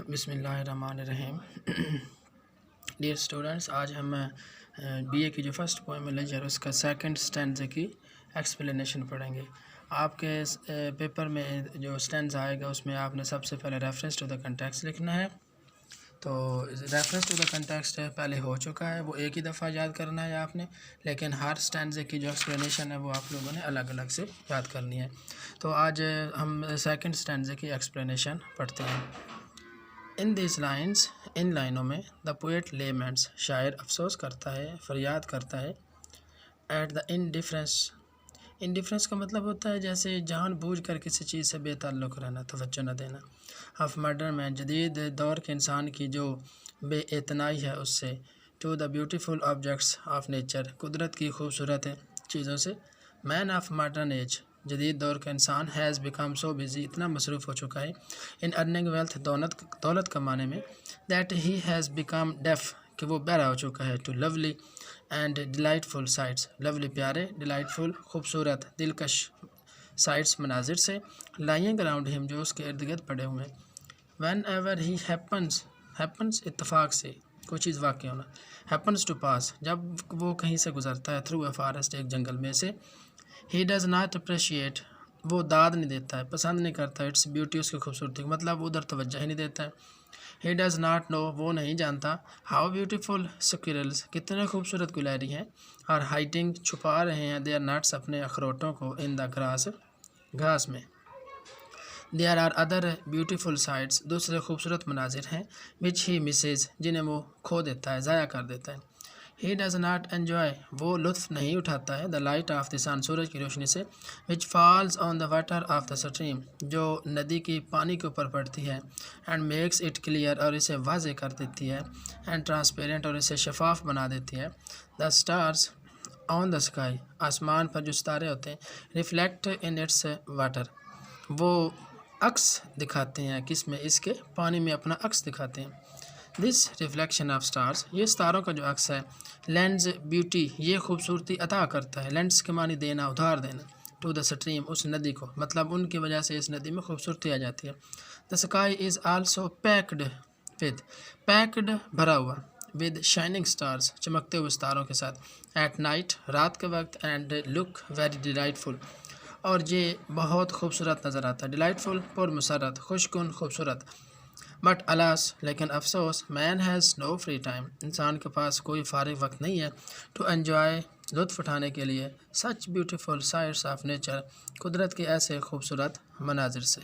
بسم اللہ الرحمن الرحیم. ڈیئر اسٹوڈنٹس، آج ہم بی اے کی جو فرسٹ پوئم لیجر اس کا سیکنڈ اسٹینزا کی ایکسپلینیشن پڑھیں گے. آپ کے پیپر میں جو اسٹینزا آئے گا اس میں آپ نے سب سے پہلے ریفرنس ٹو دا کنٹیکسٹ لکھنا ہے. تو ریفرنس ٹو دا کنٹیکسٹ پہلے ہو چکا ہے، وہ ایک ہی دفعہ یاد کرنا ہے آپ نے، لیکن ہر اسٹینزے کی جو ایکسپلینیشن ہے وہ آپ لوگوں نے الگ الگ سے یاد کرنی ہے. تو آج ہم سیکنڈ اسٹینزے کی ایکسپلینیشن پڑھتے ہیں. ان دیز لائنس، ان لائنوں میں دا پوئٹ لیمنٹس، شاعر افسوس کرتا ہے، فریاد کرتا ہے. ایٹ دا انڈیفرنس کا مطلب ہوتا ہے جیسے جان بوجھ کر کسی چیز سے بے تعلق رہنا، توجہ نہ دینا. آف ماڈرن مین، جدید دور کے انسان کی جو بے اعتنائی ہے اس سے. To the beautiful objects of nature, قدرت کی خوبصورت چیزوں سے. مین آف ماڈرن ایج، جدید دور کا انسان. ہیز بیکم سو بزی، اتنا مصروف ہو چکا ہے. ان ارننگ ویلتھ، دولت کمانے میں. That he has become deaf, کہ وہ بہرا ہو چکا ہے. To lovely and delightful sights, lovely پیارے، ڈیلائٹ فل خوبصورت، دلکش سائٹس مناظر سے. لائینگ اراؤنڈ ہم، جو اس کے ارد گرد پڑے ہوئے ہیں. وین ایور ہی ہیپنس اتفاق سے، کوئی چیز واقع ہونا. ہیپنس ٹو پاس، جب وہ کہیں سے گزرتا ہے. تھرو اے فارسٹ، ایک جنگل میں سے. ہی ڈز ناٹ اپریشیٹ، وہ داد نہیں دیتا ہے، پسند نہیں کرتا. اٹس بیوٹی، اس کی خوبصورتی، مطلب ادھر توجہ ہی نہیں دیتا ہے. ہی ڈز ناٹ نو، وہ نہیں جانتا. ہاؤ بیوٹیفل سکویرلز، کتنے خوبصورت گلہری ہیں. اور ہائٹنگ، چھپا رہے ہیں. دیئر نٹس، اپنے اخروٹوں کو. ان دا گراس، گھاس میں. There are other beautiful sights, دوسرے خوبصورت مناظر ہیں. وچ ہی مسز، جنہیں وہ کھو دیتا ہے، ضائع کر دیتا ہے. ہی ڈز ناٹ انجوائے، وہ لطف نہیں اٹھاتا ہے. دا لائٹ آف دی سن، سورج کی روشنی سے. Which falls on the water of the stream, جو ندی کی پانی کے اوپر پڑتی ہے. اینڈ میکس اٹ کلیئر، اور اسے واضح کر دیتی ہے. اینڈ ٹرانسپیرنٹ، اور اسے شفاف بنا دیتی ہے. The stars on the sky, آسمان پر جو ستارے ہوتے ہیں. ریفلیکٹ ان اٹس واٹر، وہ عکس دکھاتے ہیں. کس میں؟ اس کے پانی میں اپنا عکس دکھاتے ہیں. دس ریفلیکشن آف اسٹارس، یہ ستاروں کا جو عکس ہے. لینڈز بیوٹی، یہ خوبصورتی عطا کرتا ہے. لینڈس کے معنی دینا، ادھار دینا. ٹو دا اسٹریم، اس ندی کو، مطلب ان کی وجہ سے اس ندی میں خوبصورتی آ جاتی ہے. The sky is also packed with, packed بھرا ہوا. ود شائننگ اسٹارس، چمکتے ہوئے ستاروں کے ساتھ. ایٹ نائٹ، رات کے وقت. اینڈ لک ویری ڈیلائٹ فل، اور یہ بہت خوبصورت نظر آتا ہے. ڈیلائٹ فل، پر مسرت، خوش کن، خوبصورت. بٹ الاس، لیکن افسوس. مین ہیز نو فری ٹائم، انسان کے پاس کوئی فارغ وقت نہیں ہے. ٹو انجوائے، لطف اٹھانے کے لیے. Such beautiful sites of nature, قدرت کے ایسے خوبصورت مناظر سے.